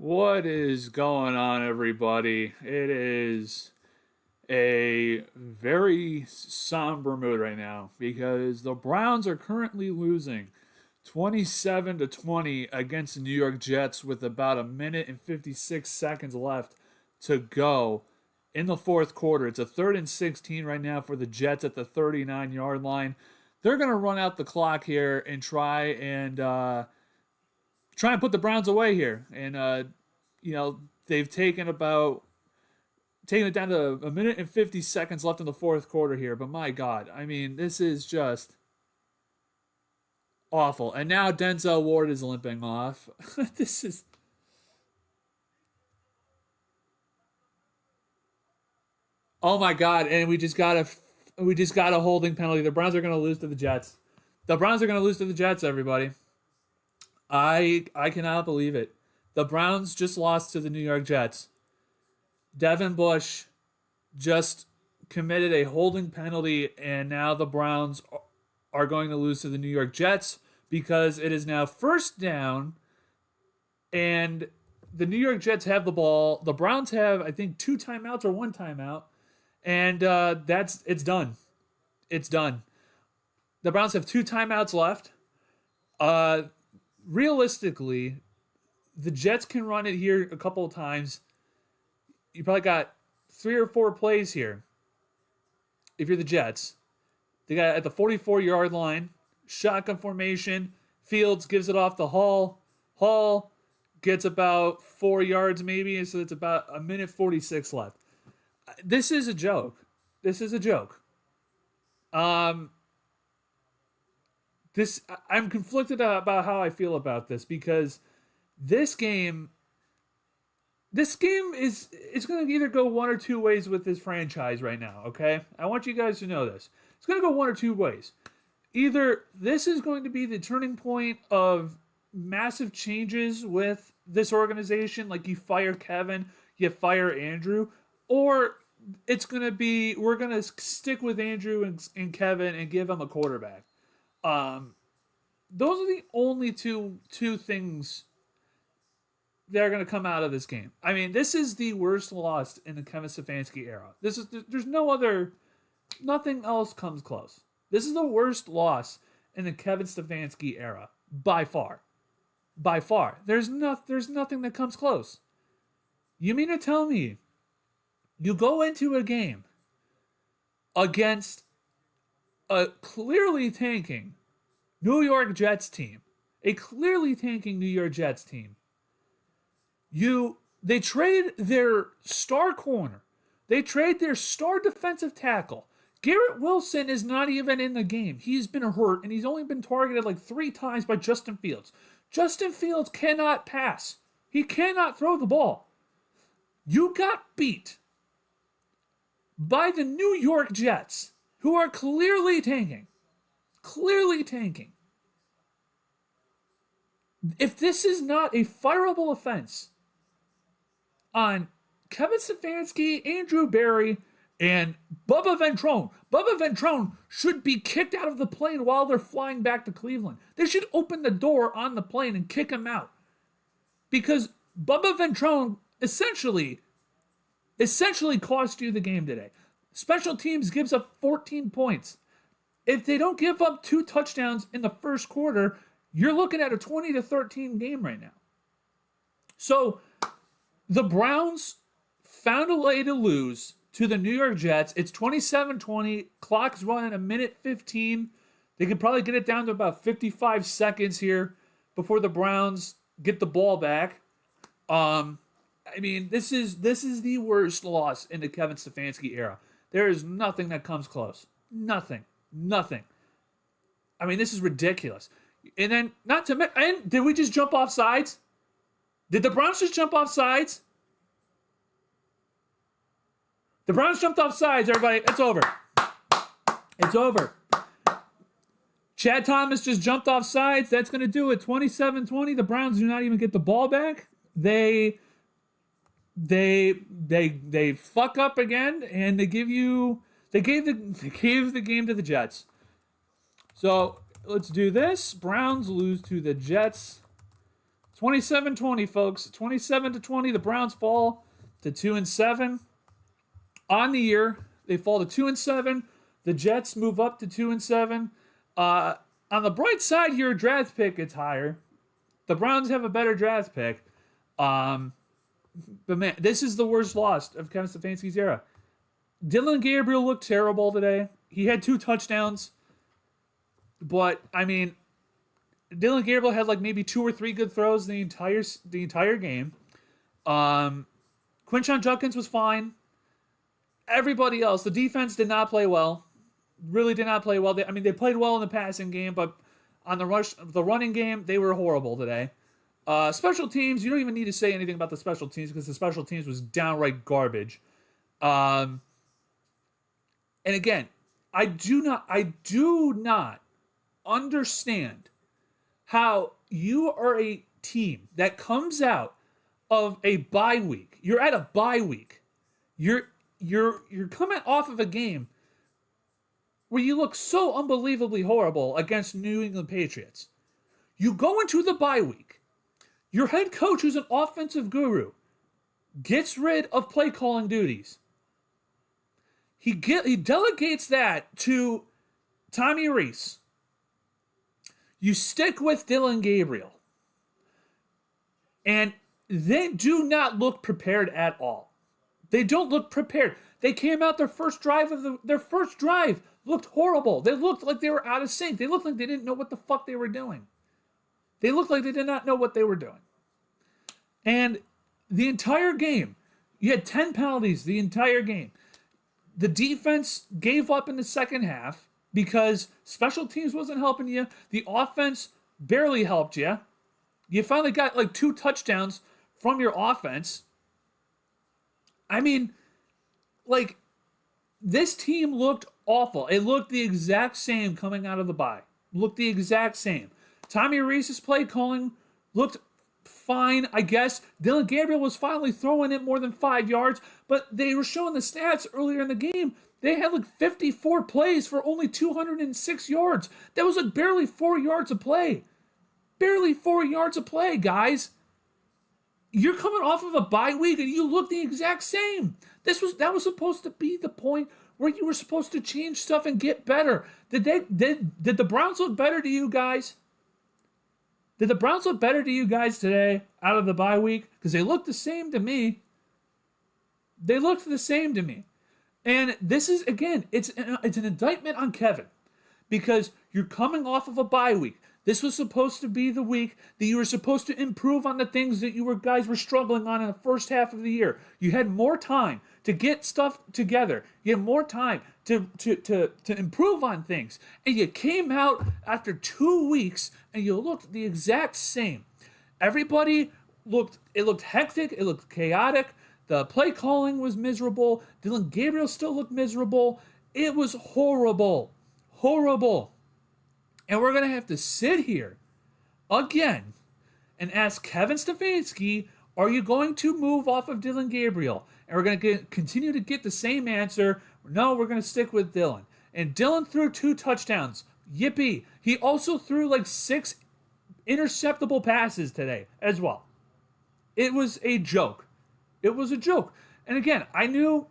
What is going on, everybody? It is a very somber mood right now because the Browns are currently losing 27 to 20 against the New York Jets with about a minute and 56 seconds left to go in the fourth quarter. It's a 3rd and 16 right now for the Jets at the 39-yard line. They're going to run out the clock here and try and put the Browns away here. And they've taken it down to a minute and 50 seconds left in the fourth quarter here. But my God, I mean, this is just awful. And now Denzel Ward is limping off. This is oh my God. And we just got a holding penalty. The Browns are going to lose to the Jets. The Browns are going to lose to the Jets, everybody. I cannot believe it. The Browns just lost to the New York Jets. Devin Bush just committed a holding penalty, and now the Browns are going to lose to the New York Jets because it is now first down, and the New York Jets have the ball. The Browns have, I think, 2 timeouts or 1 timeout, and it's done. It's done. The Browns have 2 timeouts left. Uh, Realistically, the Jets can run it here a couple of times. You probably got 3 or 4 plays here. If you're the Jets, they got at the 44-yard line, shotgun formation. Fields gives it off to Hall. Hall gets about 4 yards maybe, so it's about a minute 46 left. This is a joke. This is a joke. I'm conflicted about how I feel about this because this game is it's going to either go one or two ways with this franchise right now, okay? I want you guys to know this. It's going to go one or two ways. Either this is going to be the turning point of massive changes with this organization, like you fire Kevin, you fire Andrew, or it's going to be we're going to stick with Andrew and Kevin and give them a quarterback. Those are the only two things that are going to come out of this game. I mean, this is the worst loss in the Kevin Stefanski era. There's nothing else comes close. This is the worst loss in the Kevin Stefanski era by far. By far. There's nothing that comes close. You mean to tell me you go into a game against a clearly tanking New York Jets team, a clearly tanking New York Jets team. They trade their star corner. They trade their star defensive tackle. Garrett Wilson is not even in the game. He's been hurt, and he's only been targeted like 3 times by Justin Fields. Justin Fields cannot pass. He cannot throw the ball. You got beat by the New York Jets, who are clearly tanking. Clearly tanking. If this is not a fireable offense on Kevin Stefanski, Andrew Berry, and Bubba Ventrone should be kicked out of the plane while they're flying back to Cleveland. They should open the door on the plane and kick him out. Because Bubba Ventrone essentially cost you the game today. Special teams gives up 14 points. If they don't give up 2 touchdowns in the first quarter, you're looking at a 20-13 game right now. So the Browns found a way to lose to the New York Jets. It's 27-20. Clock's running a minute 15. They could probably get it down to about 55 seconds here before the Browns get the ball back. I mean, this is the worst loss in the Kevin Stefanski era. There is nothing that comes close. Nothing. I mean, this is ridiculous. And then, did we just jump off sides? Did the Browns just jump off sides? The Browns jumped off sides, everybody. It's over. It's over. Chad Thomas just jumped off sides. That's going to do it. 27-20. The Browns do not even get the ball back. They fuck up again, and they gave the game to the Jets. So let's do this. Browns lose to the Jets 27-20, folks. 27-20. The Browns fall to 2-7 on the year. They fall to 2-7. The Jets move up to 2-7. On the bright side, your draft pick gets higher. The Browns have a better draft pick. But man, this is the worst loss of Kevin Stefanski's era. Dylan Gabriel looked terrible today. He had 2 touchdowns. But, I mean, Dylan Gabriel had like maybe 2 or 3 good throws the entire game. Quinshon Judkins was fine. Everybody else, the defense did not play well. Really did not play well. They played well in the passing game, but on the running game, they were horrible today. Special teams, you don't even need to say anything about the special teams because the special teams was downright garbage. And again, I do not understand how you are a team that comes out of a bye week. You're at a bye week. You're coming off of a game where you look so unbelievably horrible against New England Patriots. You go into the bye week. Your head coach, who's an offensive guru, gets rid of play calling duties. He delegates that to Tommy Rees. You stick with Dylan Gabriel. And they do not look prepared at all. They don't look prepared. They came out their first drive looked horrible. They looked like they were out of sync. They looked like they didn't know what the fuck they were doing. They looked like they did not know what they were doing. And the entire game, you had 10 penalties the entire game. The defense gave up in the second half because special teams wasn't helping you. The offense barely helped you. You finally got like 2 touchdowns from your offense. I mean, like, this team looked awful. It looked the exact same coming out of the bye. Looked the exact same. Tommy Rees's play calling looked fine, I guess. Dylan Gabriel was finally throwing it more than 5 yards, but they were showing the stats earlier in the game. They had like 54 plays for only 206 yards. That was like barely 4 yards of play. Barely 4 yards of play, guys. You're coming off of a bye week and you look the exact same. That was supposed to be the point where you were supposed to change stuff and get better. Did the Browns look better to you guys? Did the Browns look better to you guys today out of the bye week? Because they looked the same to me. They looked the same to me. And this is, again, it's an indictment on Kevin. Because you're coming off of a bye week. This was supposed to be the week that you were supposed to improve on the things that you guys were struggling on in the first half of the year. You had more time to get stuff together. You had more time to improve on things. And you came out after 2 weeks and you looked the exact same. Everybody looked hectic. It looked chaotic. The play calling was miserable. Dylan Gabriel still looked miserable. It was horrible. Horrible. And we're going to have to sit here again and ask Kevin Stefanski, are you going to move off of Dylan Gabriel? And we're going to continue to get the same answer. No, we're going to stick with Dylan. And Dylan threw 2 touchdowns. Yippee. He also threw like 6 interceptable passes today as well. It was a joke. It was a joke. And again, I knew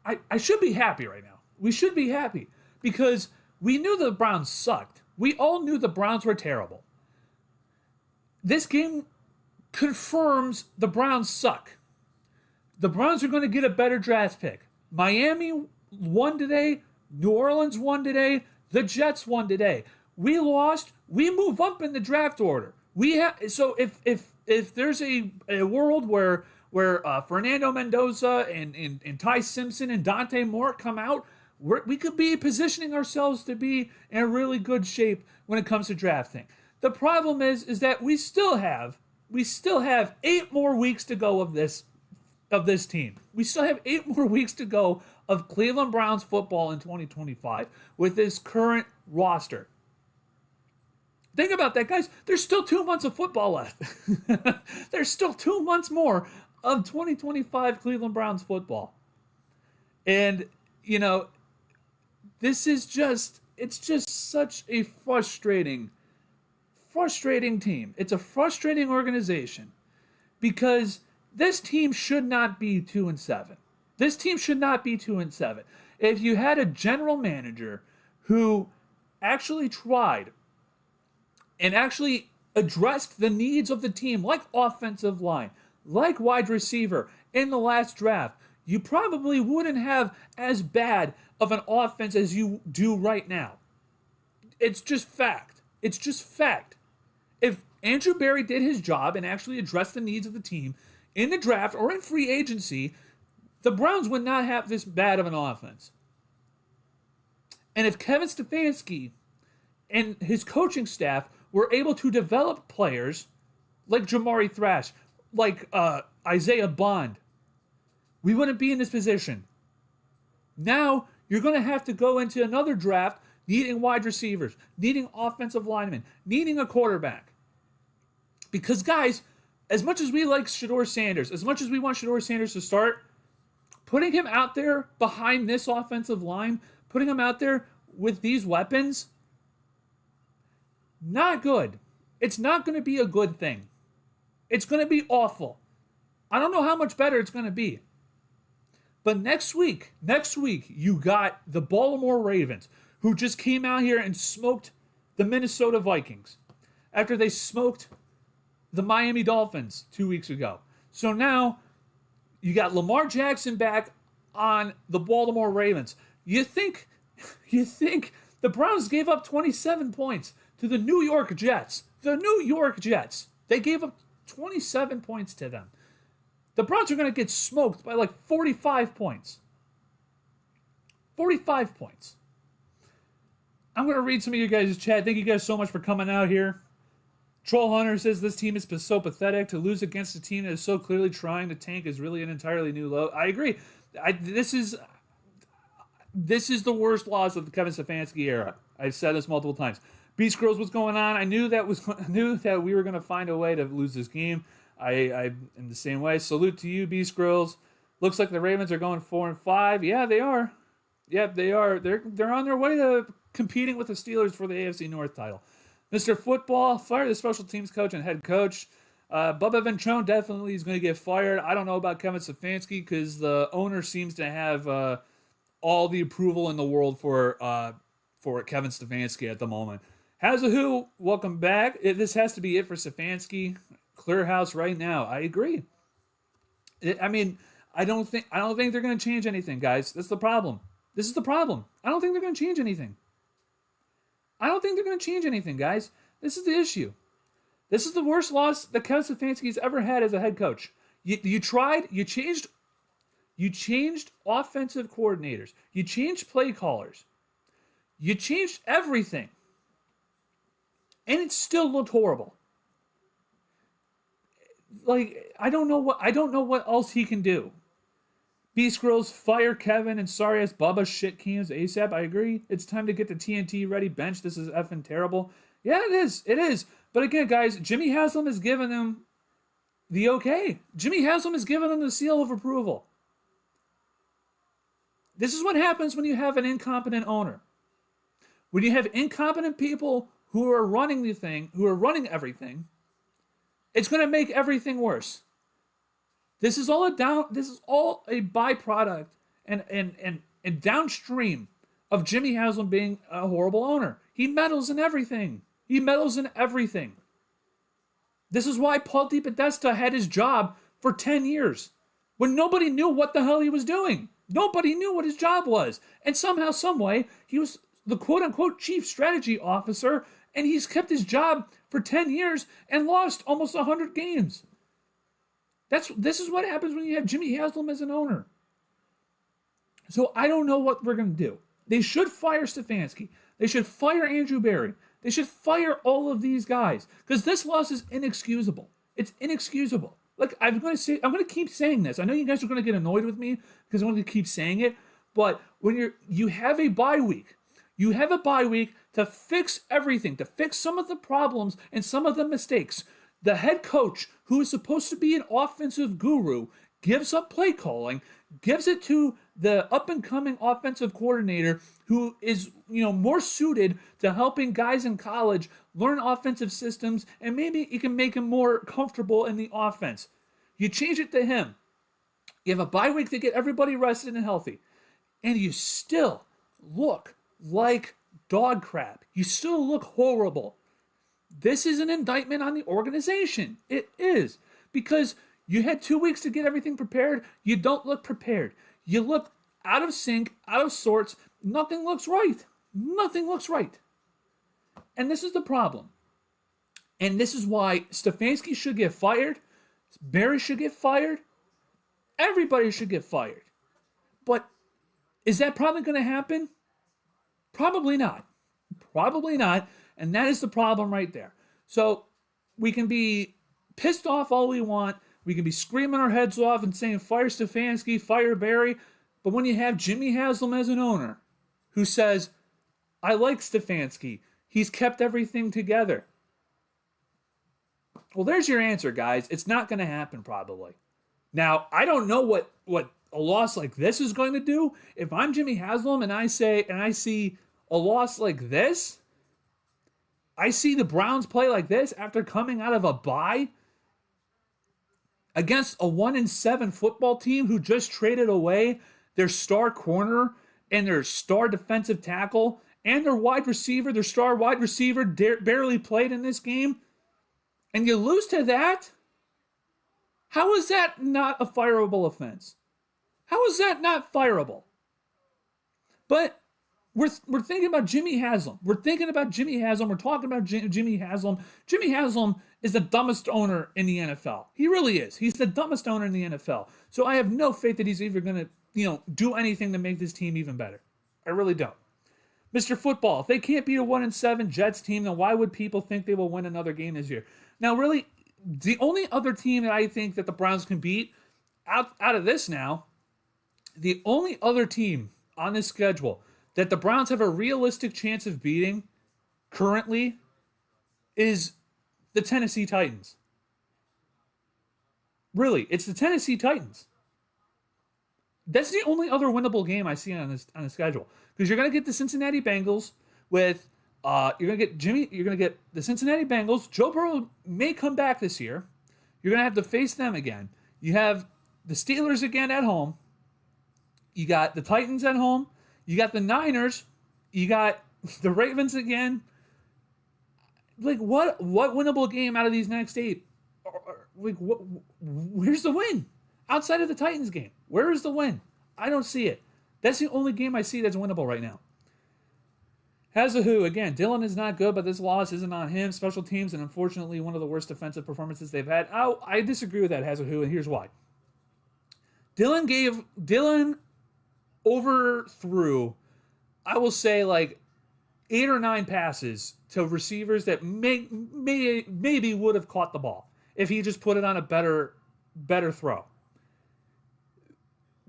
I should be happy right now. We should be happy because we knew the Browns sucked. We all knew the Browns were terrible. This game confirms the Browns suck. The Browns are going to get a better draft pick. Miami won today. New Orleans won today. The Jets won today. We lost. We move up in the draft order. So if there's a world where Fernando Mendoza and Ty Simpson and Dante Moore come out, we could be positioning ourselves to be in really good shape when it comes to drafting. The problem is that we still have 8 more weeks to go of this team. We still have 8 more weeks to go of Cleveland Browns football in 2025 with this current roster. Think about that, guys. There's still 2 months of football left. There's still 2 months more of 2025 Cleveland Browns football. And, it's just such a frustrating frustrating team. It's a frustrating organization because this team should not be 2-7. This team should not be 2-7. If you had a general manager who actually tried and actually addressed the needs of the team, like offensive line, like wide receiver in the last draft, you probably wouldn't have as bad of an offense as you do right now. It's just fact. It's just fact. If Andrew Berry did his job and actually addressed the needs of the team in the draft or in free agency, the Browns would not have this bad of an offense. And if Kevin Stefanski and his coaching staff were able to develop players like Jamari Thrash, like Isaiah Bond, we wouldn't be in this position. Now, you're going to have to go into another draft needing wide receivers, needing offensive linemen, needing a quarterback. Because, guys, as much as we like Shedeur Sanders, as much as we want Shedeur Sanders to start, putting him out there behind this offensive line, putting him out there with these weapons, not good. It's not going to be a good thing. It's going to be awful. I don't know how much better it's going to be. But next week, you got the Baltimore Ravens, who just came out here and smoked the Minnesota Vikings after they smoked the Miami Dolphins 2 weeks ago. So now you got Lamar Jackson back on the Baltimore Ravens. You think the Browns gave up 27 points to the New York Jets. The New York Jets. They gave up 27 points to them. The Browns are going to get smoked by like 45 points. 45 points. I'm going to read some of you guys' chat. Thank you guys so much for coming out here. Troll Hunter says this team is so pathetic. To lose against a team that is so clearly trying to tank is really an entirely new low. I agree. This is the worst loss of the Kevin Stefanski era. I've said this multiple times. Beast Girls, what's going on? I knew that we were going to find a way to lose this game. I in the same way. Salute to you, Beast Girls. Looks like the Ravens are going 4-5. Yeah, they are. Yep, they are. They're on their way to competing with the Steelers for the AFC North title. Mr. Football, fire the special teams coach and head coach. Bubba Ventrone definitely is going to get fired. I don't know about Kevin Stefanski because the owner seems to have all the approval in the world for Kevin Stefanski at the moment. How's a who? Welcome back. This has to be it for Stefanski. Clear house right now. I agree. I don't think they're going to change anything, guys. That's the problem. This is the problem. I don't think they're going to change anything. Guys. This is the issue. This is the worst loss that Kevin Stefanski's ever had as a head coach. You changed offensive coordinators. You changed play callers. You changed everything. And it still looked horrible. Like, I don't know what else he can do. Beast Girls, fire Kevin, and sorry ass Bubba shit cans ASAP. I agree. It's time to get the TNT ready bench. This is effing terrible. Yeah, it is. It is. But again, guys, Jimmy Haslam has given them the okay. Jimmy Haslam has given them the seal of approval. This is what happens when you have an incompetent owner. When you have incompetent people who are running the thing, who are running everything, it's going to make everything worse. This is all a byproduct and downstream of Jimmy Haslam being a horrible owner. He meddles in everything. This is why Paul DePodesta had his job for 10 years when nobody knew what the hell he was doing. Nobody knew what his job was. And somehow, someway, he was the quote-unquote chief strategy officer, and he's kept his job for 10 years and lost almost 100 games. This is what happens when you have Jimmy Haslam as an owner. So I don't know what we're going to do. They should fire Stefanski. They should fire Andrew Berry. They should fire all of these guys because this loss is inexcusable. It's inexcusable. Like I'm going to keep saying this. I know you guys are going to get annoyed with me because I'm going to keep saying it. But when you have a bye week, you have a bye week to fix everything, to fix some of the problems and some of the mistakes. The head coach, who is supposed to be an offensive guru, gives up play calling, gives it to the up and coming offensive coordinator who is, more suited to helping guys in college learn offensive systems, and maybe you can make him more comfortable in the offense. You change it to him. You have a bye week to get everybody rested and healthy, and you still look like dog crap. You still look horrible. This is an indictment on the organization. It is. Because you had 2 weeks to get everything prepared. You don't look prepared. You look out of sync, out of sorts. Nothing looks right. Nothing looks right. And this is the problem. And this is why Stefanski should get fired. Barry should get fired. Everybody should get fired. But is that probably going to happen? Probably not. Probably not. And that is the problem right there. So we can be pissed off all we want. We can be screaming our heads off and saying, fire Stefanski, fire Barry. But when you have Jimmy Haslam as an owner who says, I like Stefanski, he's kept everything together. Well, there's your answer, guys. It's not going to happen probably. Now, I don't know what a loss like this is going to do. If I'm Jimmy Haslam and I see a loss like this, I see the Browns play like this after coming out of a bye against a 1-7 football team who just traded away their star corner and their star defensive tackle and their star wide receiver barely played in this game, and you lose to that? How is that not a fireable offense? How is that not fireable? But we're thinking about Jimmy Haslam. We're talking about Jimmy Haslam. Jimmy Haslam is the dumbest owner in the NFL. He really is. He's the dumbest owner in the NFL. So I have no faith that he's even going to, do anything to make this team even better. I really don't. Mr. Football, if they can't beat a 1-7 Jets team, then why would people think they will win another game this year? Now, really, the only other team that I think that the Browns can beat out of this now, the only other team on this schedule that the Browns have a realistic chance of beating currently is the Tennessee Titans. Really, it's the Tennessee Titans. That's the only other winnable game I see on the schedule. Because you're going to get the Cincinnati Bengals with you're going to get the Cincinnati Bengals. Joe Burrow may come back this year. You're going to have to face them again. You have the Steelers again at home. You got the Titans at home. You got the Niners. You got the Ravens again. Like, what winnable game out of these next 8? Like, where's the win? Outside of the Titans game, where is the win? I don't see it. That's the only game I see that's winnable right now. Hazahoo, again, Dillon is not good, but this loss isn't on him. Special teams, and unfortunately, one of the worst defensive performances they've had. Oh, I disagree with that, Hazahoo, and here's why. Dillon overthrew, I will say, like 8 or 9 passes to receivers that maybe would have caught the ball if he just put it on a better throw.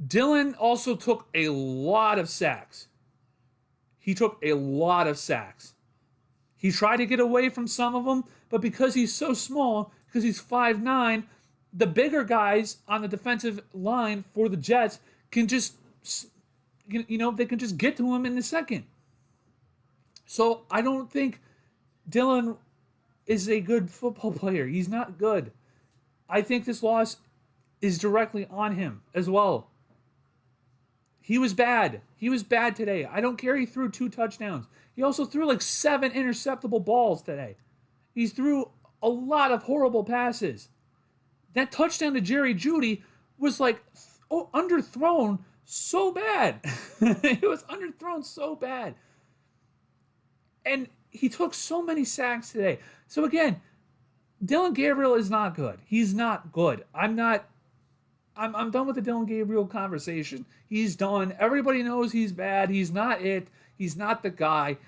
Dillon also took a lot of sacks. He took a lot of sacks. He tried to get away from some of them, but because he's so small, because he's 5'9", the bigger guys on the defensive line for the Jets can just, they can just get to him in a second. So I don't think Dillon is a good football player. He's not good. I think this loss is directly on him as well. He was bad. He was bad today. I don't care he threw 2 touchdowns. He also threw like 7 interceptable balls today. He threw a lot of horrible passes. That touchdown to Jerry Jeudy was like underthrown so bad. It was underthrown so bad. And he took so many sacks today. So again, Dillon Gabriel is not good. He's not good. I'm done with the Dillon Gabriel conversation. He's done. Everybody knows he's bad. He's not it. He's not the guy.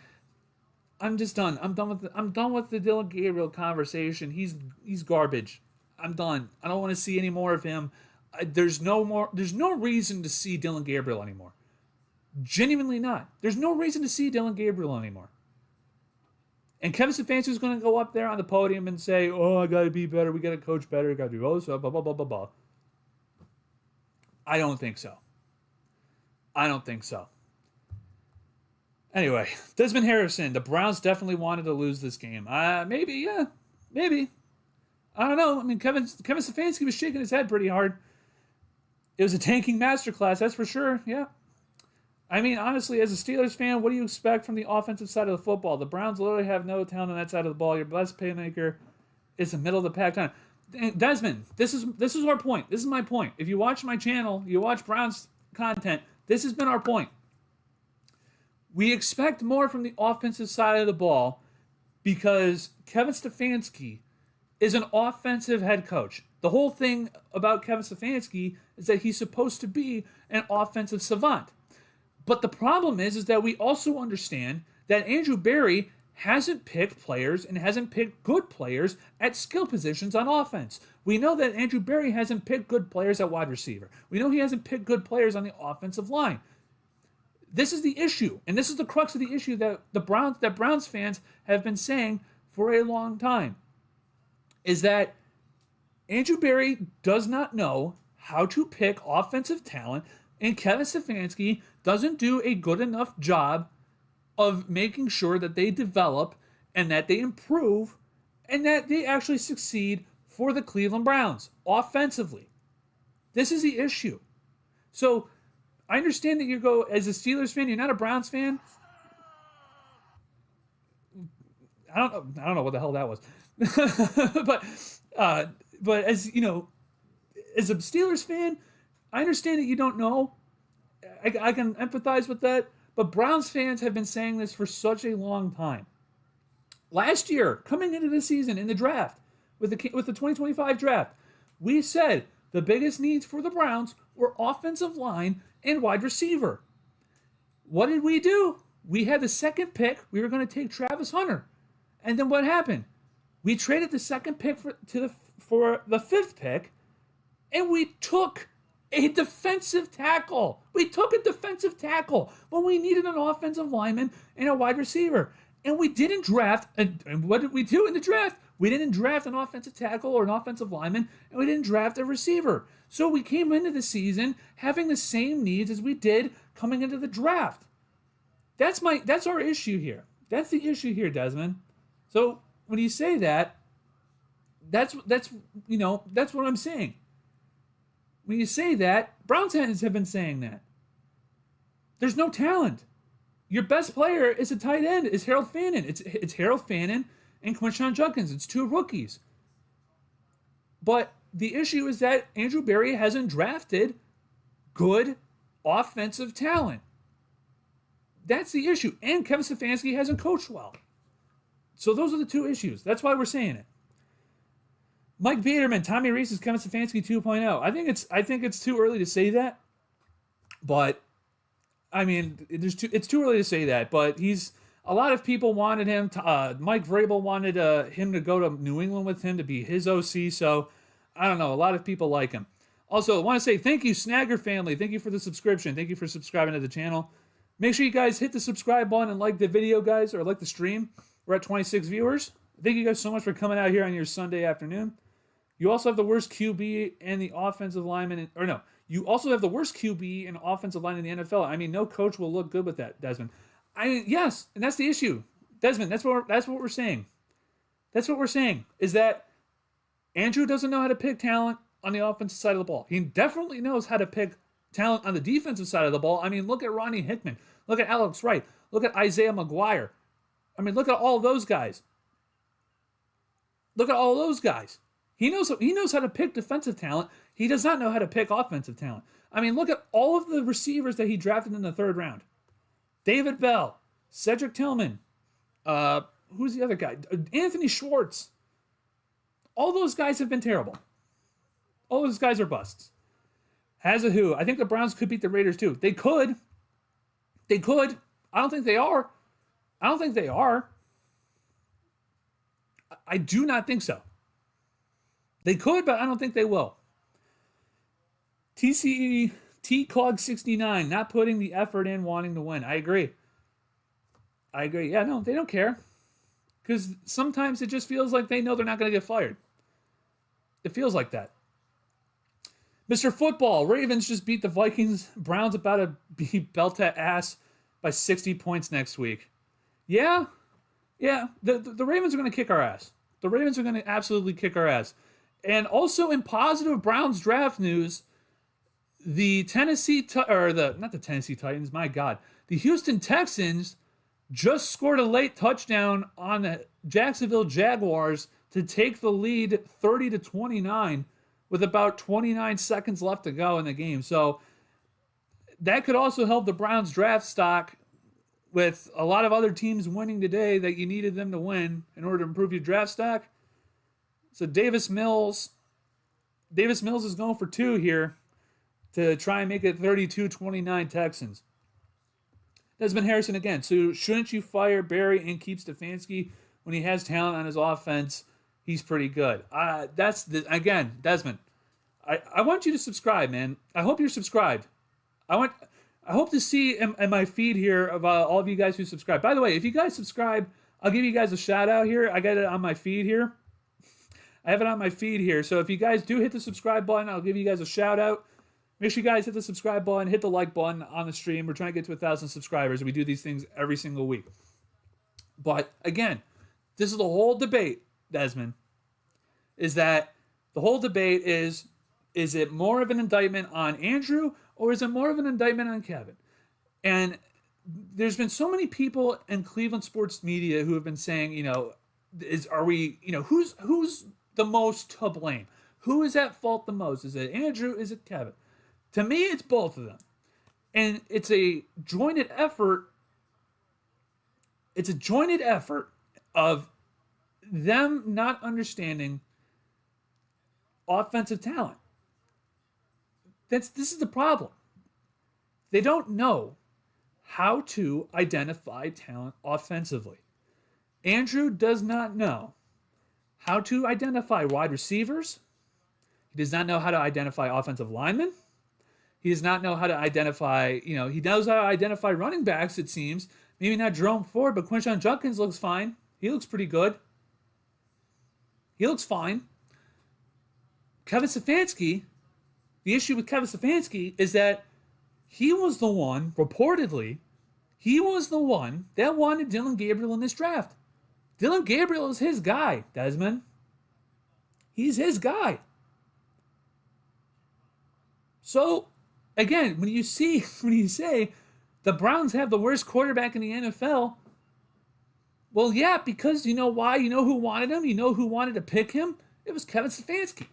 I'm just done. I'm done with the Dillon Gabriel conversation. He's garbage. I'm done. I don't want to see any more of him. There's no reason to see Dillon Gabriel anymore. Genuinely not. There's no reason to see Dillon Gabriel anymore. And Kevin Stefanski is going to go up there on the podium and say, "Oh, I got to be better. We got to coach better. Got to do all this stuff. Blah blah blah blah blah." I don't think so. I don't think so. Anyway, Desmond Harrison, the Browns definitely wanted to lose this game. Maybe, yeah, maybe. I don't know. I mean, Kevin Stefanski was shaking his head pretty hard. It was a tanking masterclass, that's for sure. Yeah. I mean, honestly, as a Steelers fan, what do you expect from the offensive side of the football? The Browns literally have no talent on that side of the ball. Your best playmaker is the middle of the pack time. Desmond, this is our point. This is my point. If you watch my channel, you watch Browns content, this has been our point. We expect more from the offensive side of the ball because Kevin Stefanski is an offensive head coach. The whole thing about Kevin Stefanski is that he's supposed to be an offensive savant. But the problem is that we also understand that Andrew Berry hasn't picked players and hasn't picked good players at skill positions on offense. We know that Andrew Berry hasn't picked good players at wide receiver. We know he hasn't picked good players on the offensive line. This is the issue, and this is the crux of the issue that Browns fans have been saying for a long time, is that Andrew Berry does not know how to pick offensive talent, and Kevin Stefanski doesn't do a good enough job of making sure that they develop and that they improve and that they actually succeed for the Cleveland Browns offensively. This is the issue. So I understand that you go as a Steelers fan, you're not a Browns fan. I don't know what the hell that was. but as you know, as a Steelers fan, I understand that you don't know. I can empathize with that. But Browns fans have been saying this for such a long time. Last year, coming into the season in the draft, with the 2025 draft, we said the biggest needs for the Browns were offensive line and wide receiver. What did we do? We had the second pick. We were going to take Travis Hunter. And then what happened? We traded the second pick for the fifth pick, and we took a defensive tackle. We took a defensive tackle when we needed an offensive lineman and a wide receiver. And we didn't draft, and what did we do in the draft? We didn't draft an offensive tackle or an offensive lineman, and we didn't draft a receiver. So we came into the season having the same needs as we did coming into the draft. That's our issue here. That's the issue here, Desmond. So when you say that, that's what I'm saying. When you say that, Browns fans have been saying that. There's no talent. Your best player is a tight end. It's Harold Fannin. It's Harold Fannin and Quinshon Judkins. It's two rookies. But the issue is that Andrew Berry hasn't drafted good offensive talent. That's the issue. And Kevin Stefanski hasn't coached well. So those are the two issues. That's why we're saying it. Mike Peterman, Tommy Rees is Kevin Stefanski 2.0. I think it's too early to say that. But I mean, it's too early to say that. But a lot of people wanted him to, Mike Vrabel wanted him to go to New England with him to be his OC. So I don't know. A lot of people like him. Also, I want to say thank you, Snagger family. Thank you for the subscription. Thank you for subscribing to the channel. Make sure you guys hit the subscribe button and like the video, guys, or like the stream. We're at 26 viewers. Thank you guys so much for coming out here on your Sunday afternoon. You also have the worst QB and the offensive lineman. You also have the worst QB and offensive line in the NFL. I mean, no coach will look good with that, Desmond. Yes, and that's the issue. Desmond, that's what we're saying. That's what we're saying, is that Andrew doesn't know how to pick talent on the offensive side of the ball. He definitely knows how to pick talent on the defensive side of the ball. I mean, look at Ronnie Hickman. Look at Alex Wright. Look at Isaiah McGuire. I mean, look at all those guys. Look at all those guys. He knows how to pick defensive talent. He does not know how to pick offensive talent. I mean, look at all of the receivers that he drafted in the third round. David Bell, Cedric Tillman, who's the other guy? Anthony Schwartz. All those guys have been terrible. All those guys are busts. Has a who. I think the Browns could beat the Raiders too. They could. They could. I don't think they are. I do not think so. They could, but I don't think they will. TCE TCOG 69, not putting the effort in, wanting to win. I agree. Yeah, no, they don't care. Because sometimes it just feels like they know they're not going to get fired. It feels like that. Mr. Football, Ravens just beat the Vikings. Browns about to be belt that ass by 60 points next week. Yeah, yeah. The Ravens are going to kick our ass. The Ravens are going to absolutely kick our ass. And also in positive Browns draft news, the not the Tennessee Titans, my God, the Houston Texans just scored a late touchdown on the Jacksonville Jaguars to take the lead 30-29 with about 29 seconds left to go in the game. So that could also help the Browns draft stock with a lot of other teams winning today that you needed them to win in order to improve your draft stock. So Davis Mills is going for 2 here to try and make it 32-29 Texans. Desmond Harrison again. So shouldn't you fire Barry and keep Stefanski when he has talent on his offense? He's pretty good. Again, Desmond. I want you to subscribe, man. I hope you're subscribed. I hope to see in my feed here of all of you guys who subscribe. By the way, if you guys subscribe, I'll give you guys a shout out here. I got it on my feed here. I have it on my feed here. So if you guys do hit the subscribe button, I'll give you guys a shout out. Make sure you guys hit the subscribe button, hit the like button on the stream. We're trying to get to 1,000 subscribers, and we do these things every single week. But again, this is the whole debate, Desmond, is that the whole debate is it more of an indictment on Andrew or is it more of an indictment on Kevin? And there's been so many people in Cleveland sports media who have been saying, who's the most to blame? Who is at fault the most? Is it Andrew? Is it Kevin? To me, it's both of them. And it's a jointed effort. It's a jointed effort of them not understanding offensive talent. This is the problem. They don't know how to identify talent offensively. Andrew does not know how to identify wide receivers. He does not know how to identify offensive linemen. He does not know how to identify, he knows how to identify running backs, it seems. Maybe not Jerome Ford, but Quinshon Judkins looks fine. He looks pretty good. He looks fine. Kevin Stefanski, the issue with Kevin Stefanski is that he was the one, reportedly, that wanted Dylan Gabriel in this draft. Dylan Gabriel is his guy, Desmond. He's his guy. So, again, when you say the Browns have the worst quarterback in the NFL, well, yeah, because you know why? You know who wanted him? You know who wanted to pick him? It was Kevin Stefanski.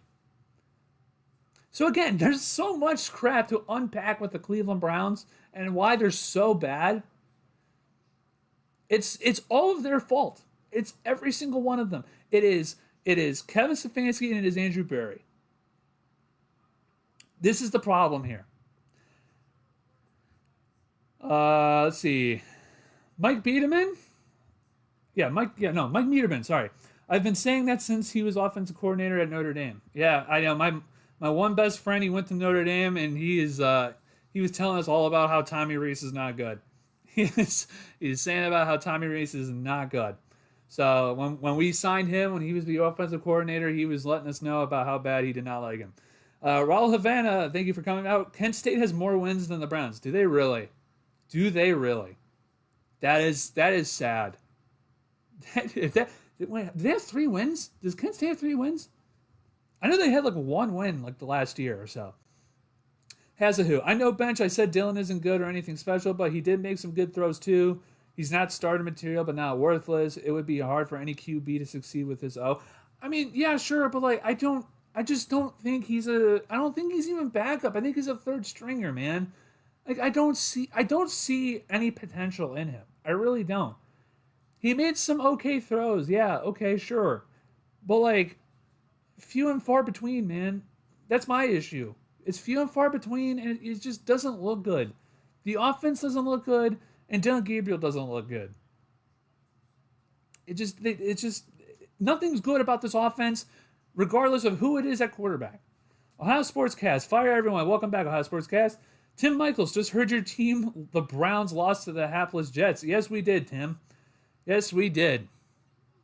So again, there's so much crap to unpack with the Cleveland Browns and why they're so bad. It's all of their fault. It's every single one of them. It is Kevin Stefanski and it is Andrew Berry. This is the problem here. Let's see. Mike Biederman? Mike Biederman, sorry. I've been saying that since he was offensive coordinator at Notre Dame. Yeah, I know. My one best friend, he went to Notre Dame, and he was telling us all about how Tommy Rees is not good. He's saying about how Tommy Rees is not good. So when we signed him, when he was the offensive coordinator, he was letting us know about how bad he did not like him. Raul Havana, thank you for coming out. Kent State has more wins than the Browns. Do they really? That is sad. Do they have 3 wins? Does Kent State have 3 wins? I know they had 1 win the last year or so. Hazahoo. I know, Bench, I said Dylan isn't good or anything special, but he did make some good throws too. He's not starter material, but not worthless. It would be hard for any QB to succeed with his O. I mean, yeah, sure, but I just don't think I don't think he's even backup. I think he's a third stringer, man. I don't see any potential in him. I really don't. He made some okay throws. Yeah, okay, sure. But few and far between, man. That's my issue. It's few and far between, and it just doesn't look good. The offense doesn't look good, and Dylan Gabriel doesn't look good. It just nothing's good about this offense, regardless of who it is at quarterback. Ohio Sportscast, fire everyone. Welcome back, Ohio Sportscast. Tim Michaels, just heard your team, the Browns, lost to the hapless Jets. Yes, we did, Tim. Yes, we did.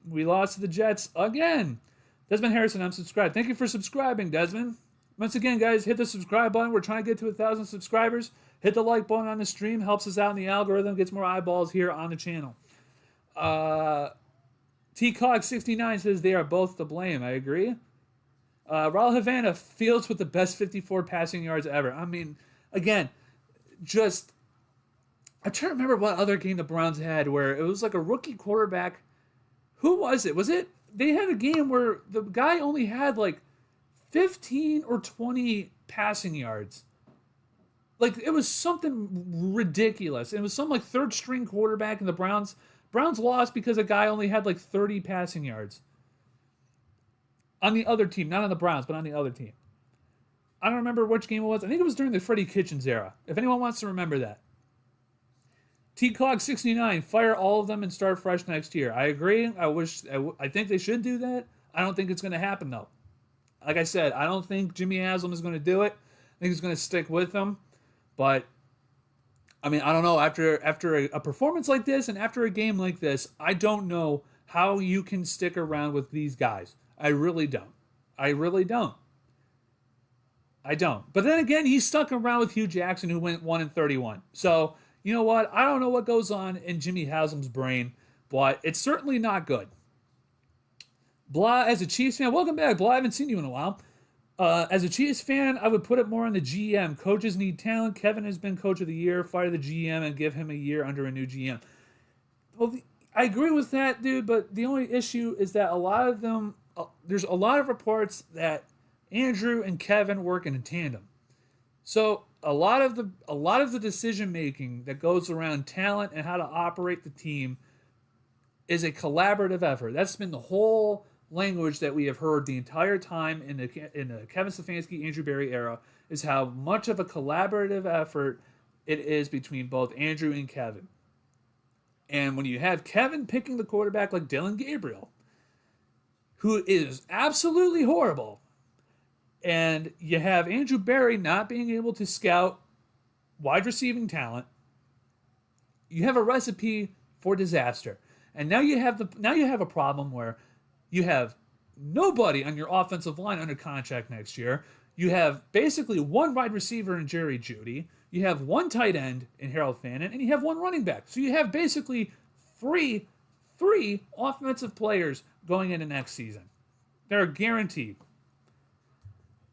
We lost to the Jets again. Desmond Harrison, I'm subscribed. Thank you for subscribing, Desmond. Once again, guys, hit the subscribe button. We're trying to get to 1,000 subscribers. Hit the like button on the stream. Helps us out in the algorithm. Gets more eyeballs here on the channel. TCOG69 says they are both to blame. I agree. Raul Havana, Fields with the best 54 passing yards ever. I mean, again, just I'm trying to remember what other game the Browns had where it was like a rookie quarterback. Who was it? Was it they had a game where the guy only had like 15 or 20 passing yards? Like it was something ridiculous. It was some like third string quarterback, and the Browns lost because a guy only had like 30 passing yards. On the other team, not on the Browns, but on the other team. I don't remember which game it was. I think it was during the Freddie Kitchens era. If anyone wants to remember that. TCOG69, fire all of them and start fresh next year. I agree. I think they should do that. I don't think it's going to happen, though. Like I said, I don't think Jimmy Haslam is going to do it. I think he's going to stick with them. But, I mean, I don't know. After a performance like this and after a game like this, I don't know how you can stick around with these guys. I really don't. I really don't. I don't. But then again, he's stuck around with Hugh Jackson, who went 1-31. So, you know what? I don't know what goes on in Jimmy Haslam's brain, but it's certainly not good. Blah, as a Chiefs fan, welcome back, Blah. I haven't seen you in a while. As a Chiefs fan, I would put it more on the GM. Coaches need talent. Kevin has been coach of the year. Fire the GM and give him a year under a new GM. Well, I agree with that, dude, but the only issue is that a lot of them, there's a lot of reports that Andrew and Kevin work in tandem. So a lot of the decision making that goes around talent and how to operate the team is a collaborative effort. That's been the whole language that we have heard the entire time in the Kevin Stefanski, Andrew Berry era, is how much of a collaborative effort it is between both Andrew and Kevin. And when you have Kevin picking the quarterback like Dylan Gabriel, who is absolutely horrible, and you have Andrew Berry not being able to scout wide receiving talent, you have a recipe for disaster. And now you have a problem where you have nobody on your offensive line under contract next year. You have basically one wide receiver in Jerry Jeudy. You have one tight end in Harold Fannin, and you have one running back. So you have basically three offensive players going into next season. They're guaranteed.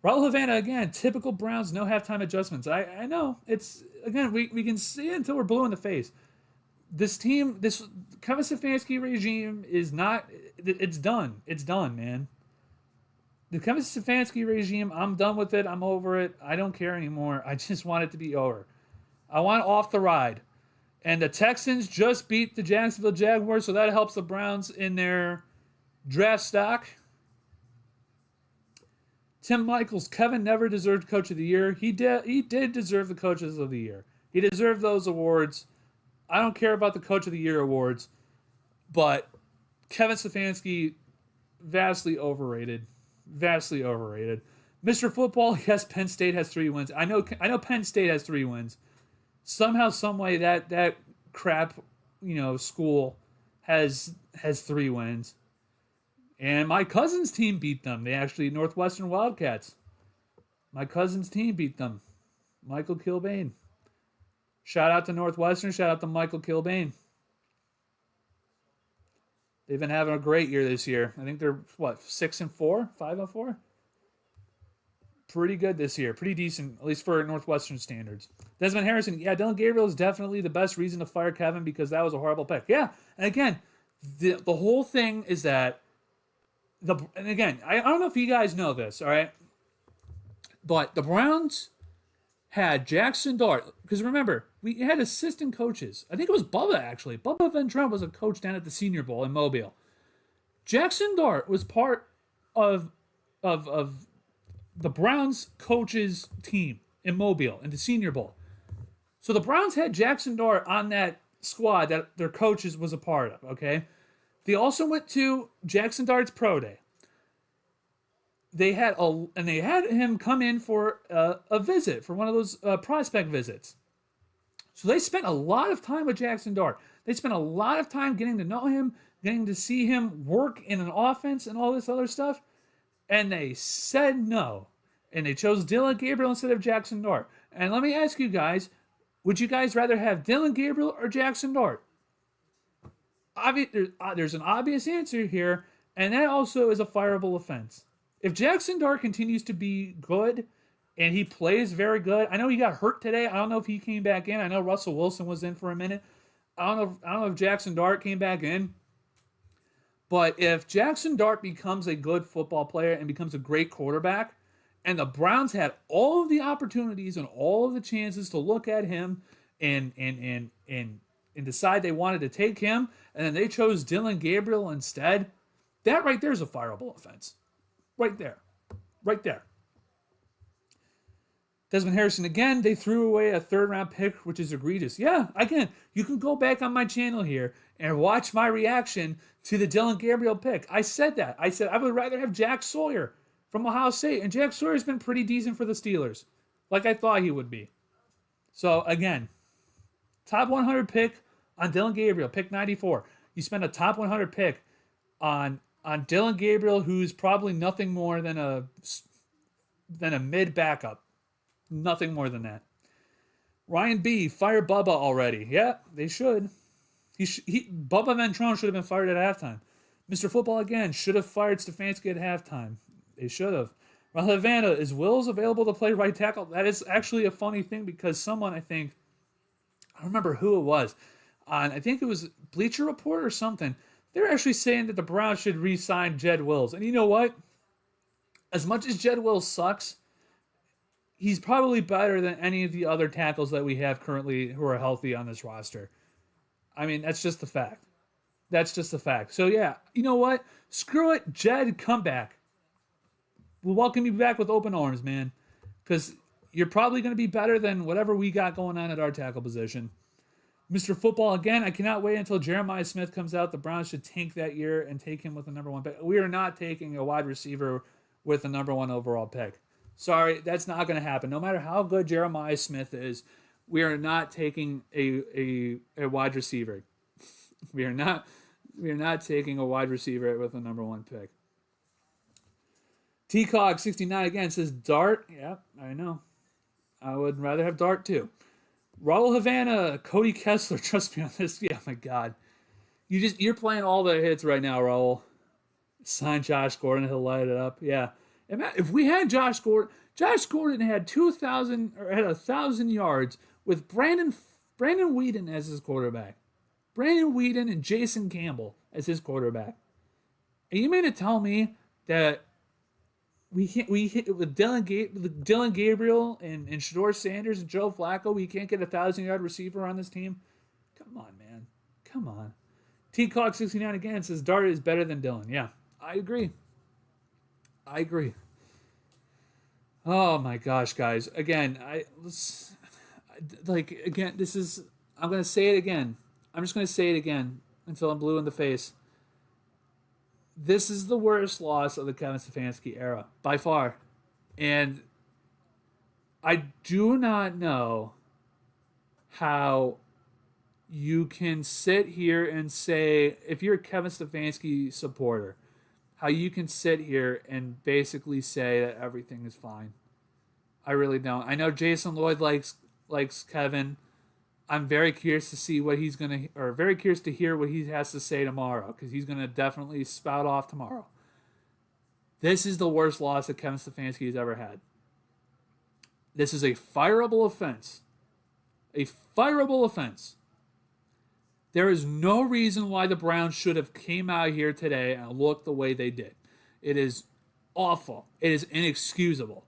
Raul Havana, again, typical Browns, no halftime adjustments. I know. It's, again, we can see it until we're blue in the face. This team, this Kevin Stefanski regime is not, it's done. It's done, man. The Kevin Stefanski regime, I'm done with it. I'm over it. I don't care anymore. I just want it to be over. I want off the ride. And the Texans just beat the Jacksonville Jaguars, so that helps the Browns in their draft stock. Tim Michaels, Kevin never deserved Coach of the Year. He did deserve the Coaches of the Year. He deserved those awards. I don't care about the Coach of the Year awards, but Kevin Stefanski, vastly overrated. Vastly overrated. Mr. Football, yes, Penn State has 3 wins. I know Penn State has 3 wins. Somehow, some way, that crap, school has 3 wins. And my cousin's team beat them. They actually, Northwestern Wildcats. My cousin's team beat them. Michael Kilbane. Shout out to Northwestern. Shout out to Michael Kilbane. They've been having a great year this year. I think they're, 6-4? 5-4? Pretty good this year. Pretty decent, at least for Northwestern standards. Desmond Harrison, yeah, Dylan Gabriel is definitely the best reason to fire Kevin because that was a horrible pick. Yeah, and again, the whole thing is that, and again, I don't know if you guys know this, all right? But the Browns had Jackson Dart, because remember, we had assistant coaches. I think it was Bubba, actually. Bubba Ventrone was a coach down at the Senior Bowl in Mobile. Jackson Dart was part of the Browns coaches team in Mobile in the Senior Bowl. So the Browns had Jackson Dart on that squad that their coaches was a part of, okay? They also went to Jackson Dart's pro day. They had him come in for a visit, for one of those prospect visits. So they spent a lot of time with Jackson Dart. They spent a lot of time getting to know him, getting to see him work in an offense and all this other stuff. And they said no. And they chose Dylan Gabriel instead of Jackson Dart. And let me ask you guys, would you guys rather have Dylan Gabriel or Jackson Dart? There's an obvious answer here, and that also is a fireable offense. If Jackson Dart continues to be good and he plays very good, I know he got hurt today. I don't know if he came back in. I know Russell Wilson was in for a minute. I don't know if Jackson Dart came back in. But if Jackson Dart becomes a good football player and becomes a great quarterback, and the Browns had all of the opportunities and all of the chances to look at him and decide they wanted to take him, and then they chose Dylan Gabriel instead, that right there is a fireable offense. Right there. Right there. Desmond Harrison, again, they threw away a third-round pick, which is egregious. Yeah, again, you can go back on my channel here and watch my reaction to the Dylan Gabriel pick. I said that. I said I would rather have Jack Sawyer from Ohio State, and Jack Sawyer's been pretty decent for the Steelers, like I thought he would be. So, again, top 100 pick on Dylan Gabriel, pick 94. You spend a top 100 pick on Dylan Gabriel, who's probably nothing more than a mid backup. Nothing more than that. Ryan B, fire Bubba already. Yeah, they should. Bubba Ventrone should have been fired at halftime. Mr. Football again should have fired Stefanski at halftime. They should have. Rahul Havana, is Wills available to play right tackle? That is actually a funny thing because someone, I don't remember who it was, I think it was Bleacher Report or something. They were actually saying that the Browns should re-sign Jed Wills. And you know what? As much as Jed Wills sucks, he's probably better than any of the other tackles that we have currently who are healthy on this roster. I mean, that's just the fact. That's just the fact. So, yeah, you know what? Screw it. Jed, come back. We'll welcome you back with open arms, man. Because you're probably going to be better than whatever we got going on at our tackle position. Mr. Football, again, I cannot wait until Jeremiah Smith comes out. The Browns should tank that year and take him with the number 1 pick. We are not taking a wide receiver with the number 1 overall pick. Sorry, that's not going to happen. No matter how good Jeremiah Smith is, we are not taking a wide receiver. We are not taking a wide receiver with the number 1 pick. TCOG69 again says Dart. Yeah, I know. I would rather have Dart too. Raul Havana, Cody Kessler, trust me on this. Yeah, my God. You're playing all the hits right now, Raul. Sign Josh Gordon, he'll light it up. Yeah. If we had Josh Gordon had 2,000 or had 1,000 yards with Brandon Weeden as his quarterback. Brandon Weeden and Jason Campbell as his quarterback. And you mean to tell me that we hit with Dylan Gabriel and Shedeur Sanders and Joe Flacco, we can't get a 1,000-yard receiver on this team? Come on, man. Come on. TCOG69 again says Dart is better than Dylan. Yeah, I agree. Oh my gosh, guys. Again, this is, I'm going to say it again. I'm just going to say it again until I'm blue in the face. This is the worst loss of the Kevin Stefanski era, by far. And I do not know how you can sit here and say, if you're a Kevin Stefanski supporter, how you can sit here and basically say that everything is fine. I really don't. I know Jason Lloyd likes Kevin. I'm very curious to see what he's going to, or very curious to hear what he has to say tomorrow, because he's going to definitely spout off tomorrow. This is the worst loss that Kevin Stefanski has ever had. This is a fireable offense. A fireable offense. There is no reason why the Browns should have came out here today and looked the way they did. It is awful. It is inexcusable.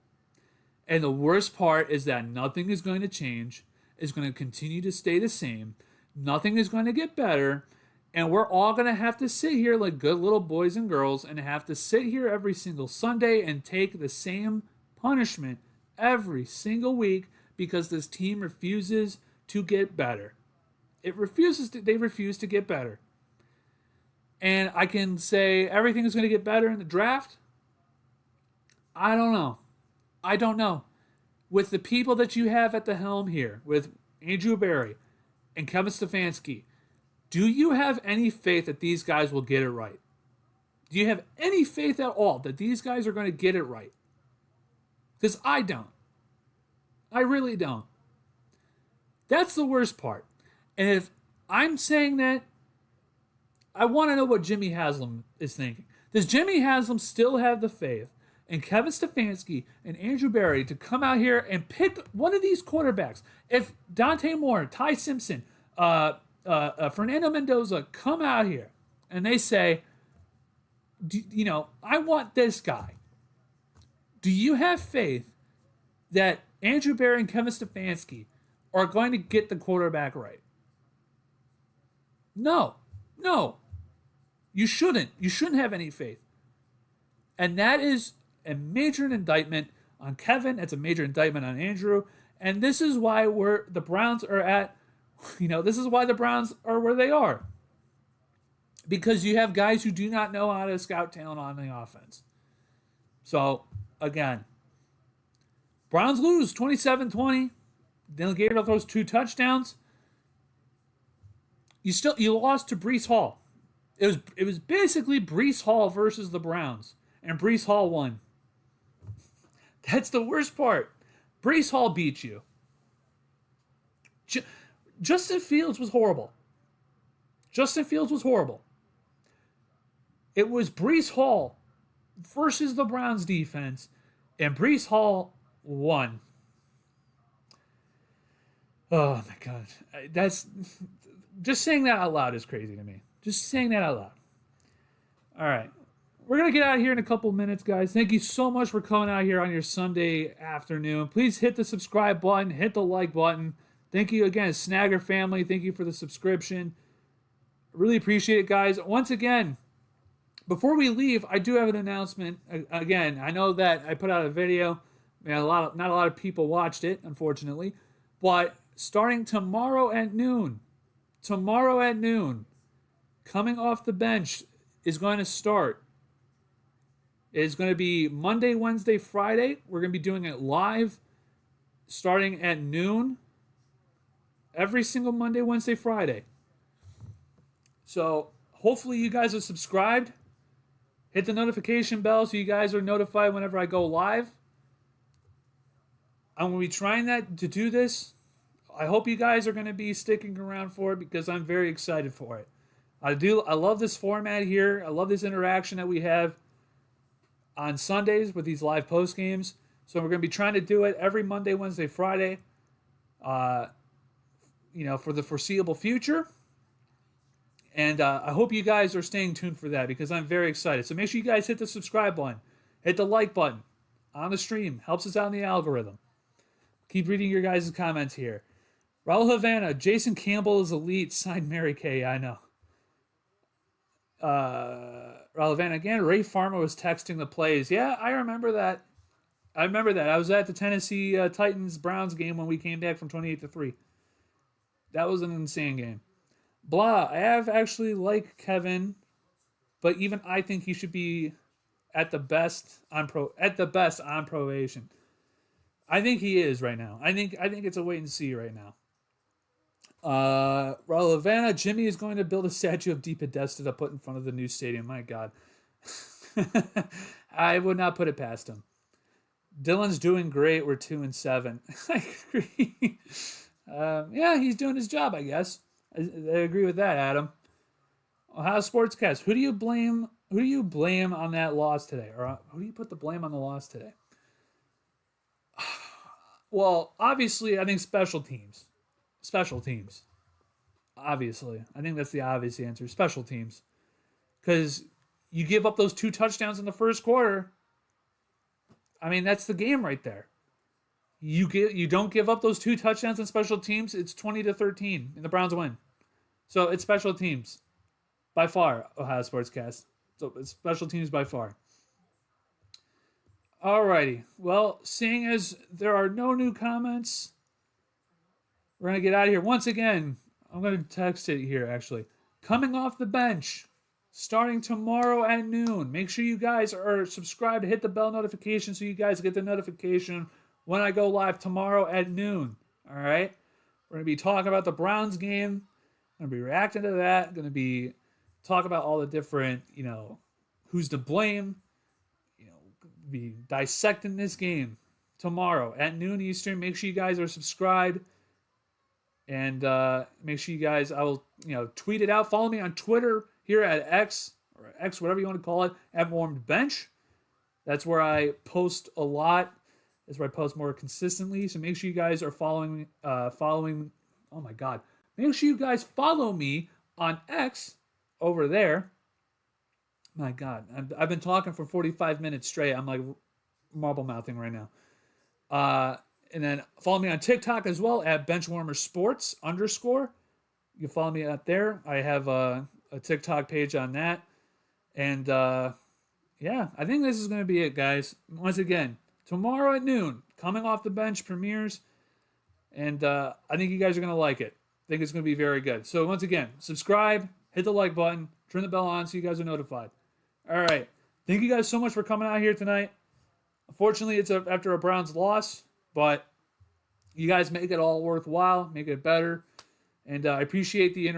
And the worst part is that nothing is going to change. It's going to continue to stay the same. Nothing is going to get better. And we're all going to have to sit here like good little boys and girls and have to sit here every single Sunday and take the same punishment every single week because this team refuses to get better. They refuse to get better. And I can say everything is going to get better in the draft. I don't know. With the people that you have at the helm here, with Andrew Berry and Kevin Stefanski, do you have any faith that these guys will get it right? Do you have any faith at all that these guys are going to get it right? Because I don't. I really don't. That's the worst part. And if I'm saying that, I want to know what Jimmy Haslam is thinking. Does Jimmy Haslam still have the faith in Kevin Stefanski and Andrew Berry to come out here and pick one of these quarterbacks? If Dante Moore, Ty Simpson, Fernando Mendoza come out here and they say, I want this guy. Do you have faith that Andrew Berry and Kevin Stefanski are going to get the quarterback right? No. You shouldn't. You shouldn't have any faith. And that is a major indictment on Kevin. It's a major indictment on Andrew. And this is why the Browns are at, this is why the Browns are where they are. Because you have guys who do not know how to scout talent on the offense. So, again, Browns lose 27-20. Dylan Gabriel throws 2 touchdowns. You lost to Breece Hall. It was basically Breece Hall versus the Browns, and Breece Hall won. That's the worst part. Breece Hall beat you. Justin Fields was horrible. It was Breece Hall versus the Browns defense, and Breece Hall won. Oh my God. That's just saying that out loud is crazy to me. Just saying that out loud. All right. We're going to get out of here in a couple minutes, guys. Thank you so much for coming out here on your Sunday afternoon. Please hit the subscribe button, hit the like button. Thank you again, Snagger family. Thank you for the subscription. Really appreciate it, guys. Once again, before we leave, I do have an announcement. Again, I know that I put out a video. Not a lot of people watched it, unfortunately. But starting tomorrow at noon, coming off the bench is going to start. It is going to be Monday, Wednesday, Friday. We're going to be doing it live starting at noon. Every single Monday, Wednesday, Friday. So hopefully you guys are subscribed. Hit the notification bell so you guys are notified whenever I go live. I'm going to be trying to do this. I hope you guys are going to be sticking around for it because I'm very excited for it. I love this format here. I love this interaction that we have on Sundays with these live post games. So we're going to be trying to do it every Monday, Wednesday, Friday, for the foreseeable future. And I hope you guys are staying tuned for that because I'm very excited. So make sure you guys hit the subscribe button, hit the like button on the stream. Helps us out in the algorithm. Keep reading your guys' comments here. Raul Havana, Jason Campbell is elite. Signed Mary Kay. I know. Raul Havana again. Ray Farmer was texting the plays. Yeah, I remember that. I was at the Tennessee Titans Browns game when we came back from 28-3. That was an insane game. Blah. I have actually liked Kevin, but even I think he should be at the best on probation. I think he is right now. I think it's a wait and see right now. Raul Havana, Jimmy is going to build a statue of DePodesta to put in front of the new stadium. My God. I would not put it past him. Dylan's doing great. We're 2-7. I agree. Yeah, he's doing his job, I guess. I agree with that, Adam. Ohio Sportscast. Who do you blame on that loss today? Or who do you put the blame on the loss today? Well, obviously, I think special teams. Obviously. I think that's the obvious answer. Special teams. Because you give up those 2 touchdowns in the first quarter. I mean, that's the game right there. You don't give up those 2 touchdowns in special teams, it's 20-13, and the Browns win. So it's special teams. By far, Ohio Sportscast. So it's special teams by far. Alrighty. Well, seeing as there are no new comments, we're going to get out of here. Once again, I'm going to text it here, actually. Coming off the bench, starting tomorrow at noon. Make sure you guys are subscribed. Hit the bell notification so you guys get the notification when I go live tomorrow at noon. All right? We're going to be talking about the Browns game. I'm going to be reacting to that. Going to be talking about all the different, who's to blame. Be dissecting this game. tomorrow at noon Eastern. Make sure you guys are subscribed. And make sure you guys, I will, tweet it out. Follow me on Twitter here at X, or X, whatever you want to call it, at Warmed Bench. That's where I post a lot. That's where I post more consistently. So make sure you guys are following. Oh my God! Make sure you guys follow me on X over there. My God, I've been talking for 45 minutes straight. I'm like marble mouthing right now. And then follow me on TikTok as well at benchwarmersports _ You can follow me out there. I have a TikTok page on that. And yeah, I think this is going to be it, guys. Once again, tomorrow at noon, Coming Off the Bench premieres. And I think you guys are going to like it. I think it's going to be very good. So once again, subscribe, hit the like button, turn the bell on so you guys are notified. All right. Thank you guys so much for coming out here tonight. Unfortunately, it's after a Browns loss, but you guys make it all worthwhile, make it better. And I appreciate the interaction.